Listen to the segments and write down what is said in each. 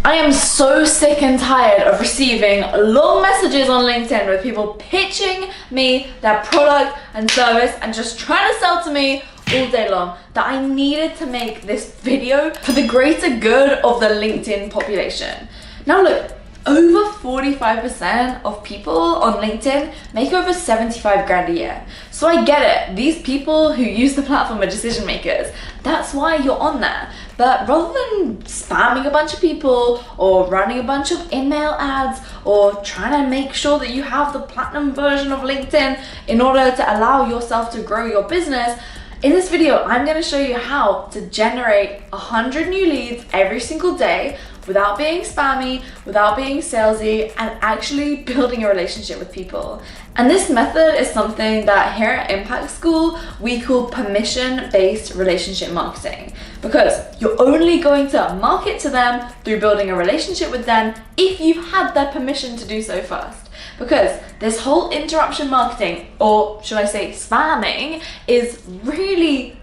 I am so sick and tired of receiving long messages on LinkedIn with people pitching me their product and service and just trying to sell to me all day long that I needed to make this video for the greater good of the LinkedIn population. Now look, over 45% of people on LinkedIn make over 75 grand a year. So I get it, these people who use the platform are decision makers. That's why you're on there. But rather than spamming a bunch of people or running a bunch of email ads or trying to make sure that you have the platinum version of LinkedIn in order to allow yourself to grow your business, in this video, I'm going to show you how to generate 100 new leads every single day without being spammy, without being salesy, and actually building a relationship with people. And this method is something that here at Impact School, we call permission-based relationship marketing, because you're only going to market to them through building a relationship with them if you've had their permission to do so first. Because this whole interruption marketing, or should I say spamming, is really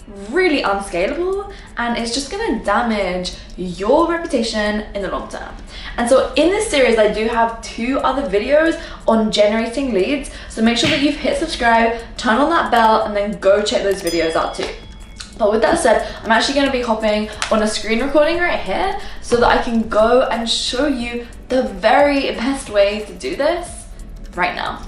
unscalable, and it's just gonna damage your reputation in the long term. And so in this series, I do have 2 other videos on generating leads, so make sure that you've hit subscribe, turn on that bell, and then go check those videos out too. But with that said, I'm actually going to be hopping on a screen recording right here so that I can go and show you the very best way to do this right now.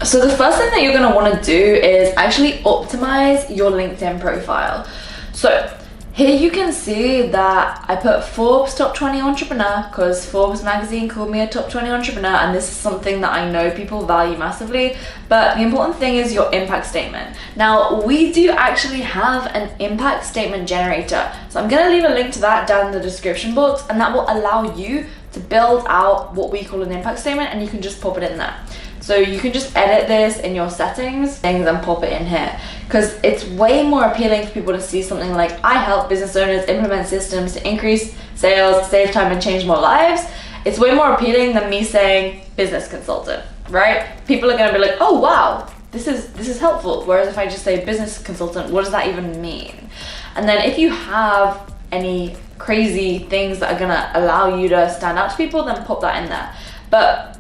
So the first thing that you're going to want to do is actually optimize your LinkedIn profile. So here you can see that I put Forbes Top 20 Entrepreneur because Forbes magazine called me a top 20 entrepreneur, and this is something that I know people value massively. But the important thing is your impact statement. Now, we do actually have an impact statement generator. So I'm going to leave a link to that down in the description box, and that will allow you to build out what we call an impact statement, and you can just pop it in there. So you can just edit this in your settings and pop it in here, because it's way more appealing for people to see something like, I help business owners implement systems to increase sales, save time, and change more lives. It's way more appealing than me saying business consultant, right? People are gonna be like, oh wow, this is helpful. Whereas if I just say business consultant, what does that even mean? And then if you have any crazy things that are gonna allow you to stand out to people, then pop that in there. But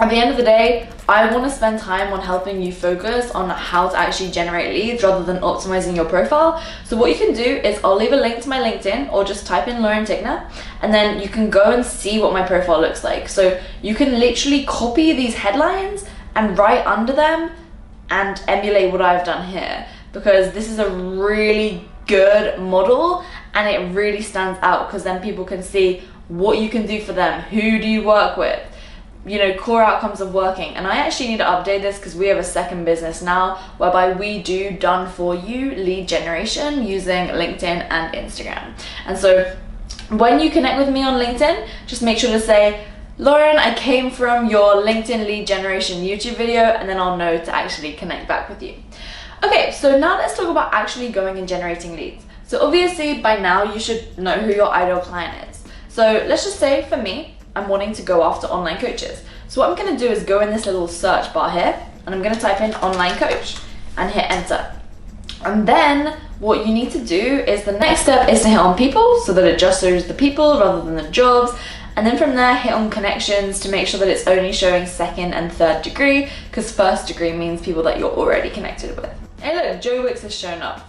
at the end of the day, I want to spend time on helping you focus on how to actually generate leads rather than optimizing your profile. So what you can do is I'll leave a link to my LinkedIn, or just type in Lauren Tigner, and then you can go and see what my profile looks like. So you can literally copy these headlines and write under them and emulate what I've done here, because this is a really good model and it really stands out, because then people can see what you can do for them. Who do you work with? You know, core outcomes of working. And I actually need to update this because we have a second business now whereby we do done for you lead generation using LinkedIn and Instagram. And so when you connect with me on LinkedIn, just make sure to say, Lauren, I came from your LinkedIn lead generation YouTube video, and then I'll know to actually connect back with you. Okay, so now let's talk about actually going and generating leads. So obviously by now you should know who your ideal client is. So let's just say for me, I'm wanting to go after online coaches. So what I'm going to do is go in this little search bar here, and I'm going to type in online coach and hit enter. And then what you need to do is the next step is to hit on people, so that it just shows the people rather than the jobs. And then from there, hit on connections to make sure that it's only showing 2nd and 3rd degree, because 1st degree means people that you're already connected with. Hey look, Joe Wicks has shown up.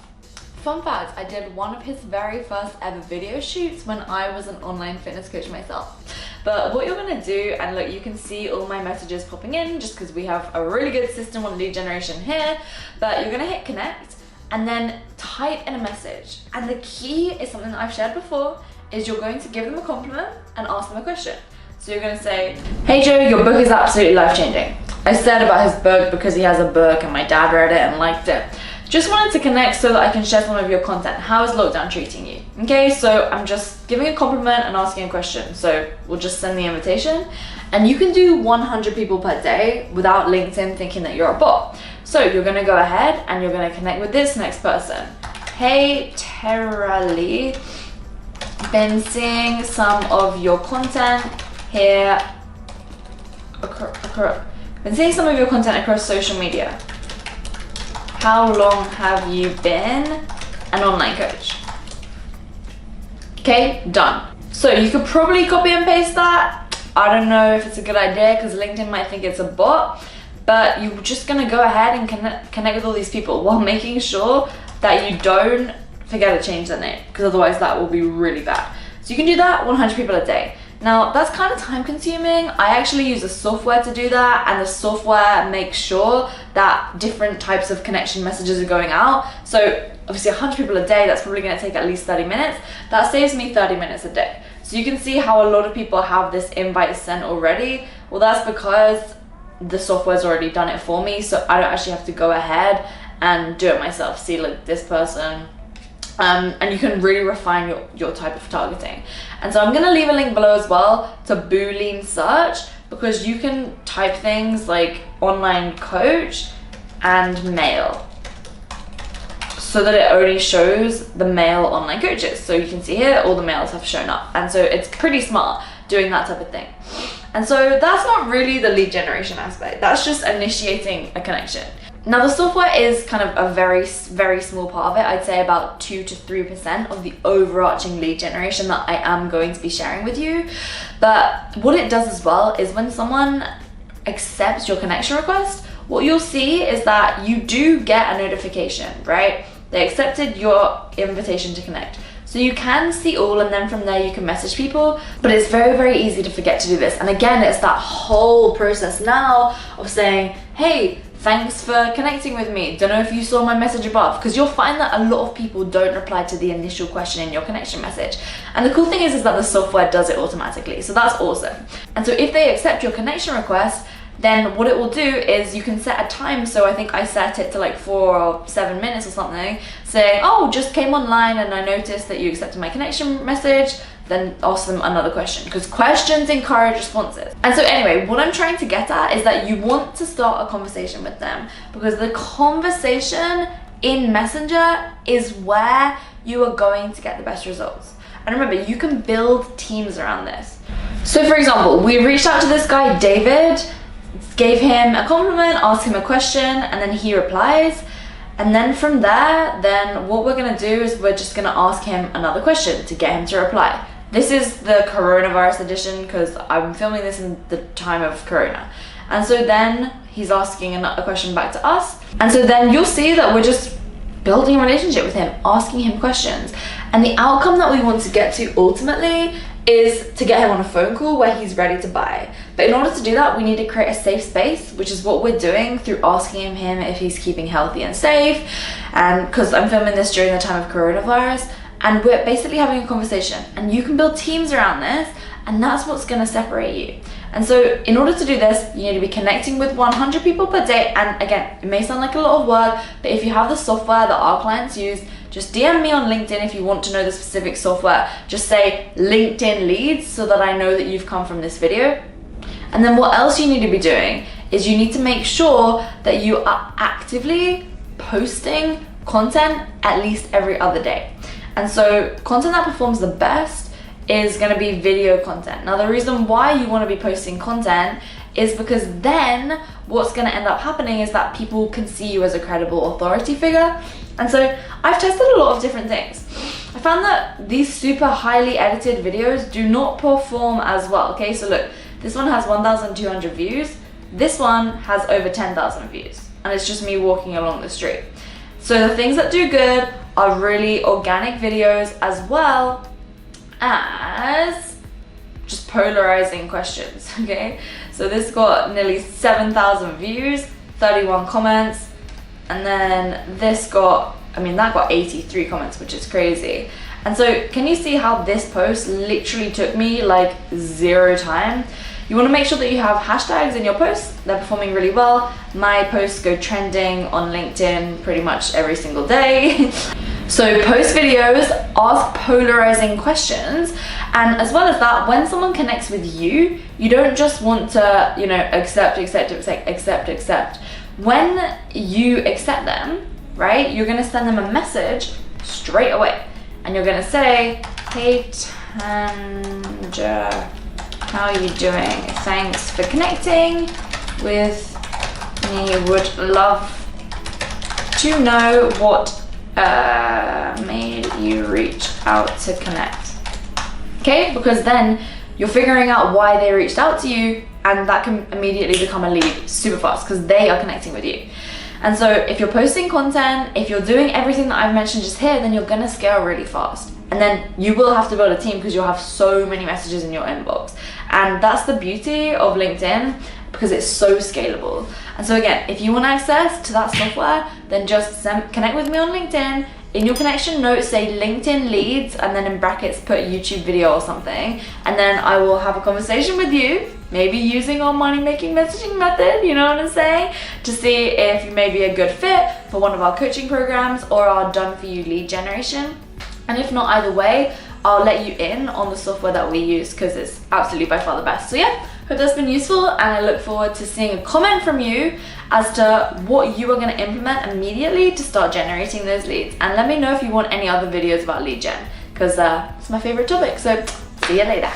Fun fact, I did one of his very first ever video shoots when I was an online fitness coach myself. But what you're gonna do, and look, you can see all my messages popping in just because we have a really good system on lead generation here, but you're gonna hit connect and then type in a message. And the key is something that I've shared before, is you're going to give them a compliment and ask them a question. So you're gonna say, hey Joe, your book is absolutely life-changing. I said about his book because he has a book and my dad read it and liked it. Just wanted to connect so that I can share some of your content. How is lockdown treating you? Okay, so I'm just giving a compliment and asking a question. So we'll just send the invitation, and you can do 100 people per day without LinkedIn thinking that you're a bot. So you're gonna go ahead and you're gonna connect with this next person. Hey Terali, been seeing some of your content here. Been seeing some of your content across social media. How long have you been an online coach? Okay, done. So you could probably copy and paste that. I don't know if it's a good idea because LinkedIn might think it's a bot, but you're just gonna go ahead and connect with all these people while making sure that you don't forget to change their name, because otherwise that will be really bad. So you can do that 100 people a day. Now that's kind of time consuming. I actually use a software to do that, and the software makes sure that different types of connection messages are going out. So obviously 100 people a day, that's probably gonna take at least 30 minutes. That saves me 30 minutes a day. So you can see how a lot of people have this invite sent already. Well, that's because the software's already done it for me, so I don't actually have to go ahead and do it myself. See, like this person. And you can really refine your type of targeting. And so I'm gonna leave a link below as well to Boolean search, because you can type things like online coach and male, so that it only shows the male online coaches. So you can see here, all the males have shown up. And so it's pretty smart doing that type of thing. And so that's not really the lead generation aspect. That's just initiating a connection. Now the software is kind of a very, very small part of it. I'd say about 2 to 3% of the overarching lead generation that I am going to be sharing with you. But what it does as well is when someone accepts your connection request, what you'll see is that you do get a notification, right? They accepted your invitation to connect. So you can see all, and then from there you can message people, but it's very, very easy to forget to do this. And again, it's that whole process now of saying, hey, thanks for connecting with me. Don't know if you saw my message above, because you'll find that a lot of people don't reply to the initial question in your connection message. And the cool thing is that the software does it automatically. So that's awesome. And so if they accept your connection request, then what it will do is you can set a time. So I think I set it to like 4 or 7 minutes or something, saying, oh, just came online and I noticed that you accepted my connection message. Then ask them another question, because questions encourage responses. And so anyway, what I'm trying to get at is that you want to start a conversation with them, because the conversation in Messenger is where you are going to get the best results. And remember, you can build teams around this. So for example, we reached out to this guy, David, gave him a compliment, asked him a question, and then he replies. And then from there, then what we're gonna do is we're just gonna ask him another question to get him to reply. This is the coronavirus edition, because I'm filming this in the time of Corona. And so then he's asking a question back to us. And so then you'll see that we're just building a relationship with him, asking him questions. And the outcome that we want to get to ultimately is to get him on a phone call where he's ready to buy. But in order to do that, we need to create a safe space, which is what we're doing through asking him if he's keeping healthy and safe. And because I'm filming this during the time of coronavirus, and we're basically having a conversation, and you can build teams around this, and that's what's going to separate you. And so in order to do this, you need to be connecting with 100 people per day. And again, it may sound like a lot of work, but if you have the software that our clients use, just DM me on LinkedIn if you want to know the specific software. Just say LinkedIn leads so that I know that you've come from this video. And then what else you need to be doing is you need to make sure that you are actively posting content at least every other day. And so content that performs the best is going to be video content. Now, the reason why you want to be posting content is because then what's going to end up happening is that people can see you as a credible authority figure. And so I've tested a lot of different things. I found that these super highly edited videos do not perform as well. Okay, so look, this one has 1,200 views. This one has over 10,000 views. And it's just me walking along the street. So the things that do good are really organic videos, as well as just polarizing questions, okay? So this got nearly 7,000 views, 31 comments, and then this got, that got 83 comments, which is crazy. And so can you see how this post literally took me like 0 time? You want to make sure that you have hashtags in your posts. They're performing really well. My posts go trending on LinkedIn pretty much every single day. So post videos, ask polarizing questions, and as well as that, when someone connects with you, you don't just want to, accept. When you accept them, right, you're gonna send them a message straight away, and you're gonna say, hey Tanja, how are you doing? Thanks for connecting with me. Would love to know what made you reach out to connect. okay? Because then you're figuring out why they reached out to you, and that can immediately become a lead super fast because they are connecting with you. And so if you're posting content, if you're doing everything that I've mentioned just here, then you're gonna scale really fast. And then you will have to build a team because you'll have so many messages in your inbox. And that's the beauty of LinkedIn, because it's so scalable. And so again, if you want access to that software, then just connect with me on LinkedIn. In your connection notes, say LinkedIn leads, and then in brackets put YouTube video or something, and then I will have a conversation with you, maybe using our money making messaging method, you know what I'm saying, to see if you may be a good fit for one of our coaching programs or our done for you lead generation. And if not, either way, I'll let you in on the software that we use because it's absolutely by far the best. So yeah, hope that's been useful, and I look forward to seeing a comment from you as to what you are going to implement immediately to start generating those leads. And let me know if you want any other videos about lead gen, because it's my favorite topic. So see you later.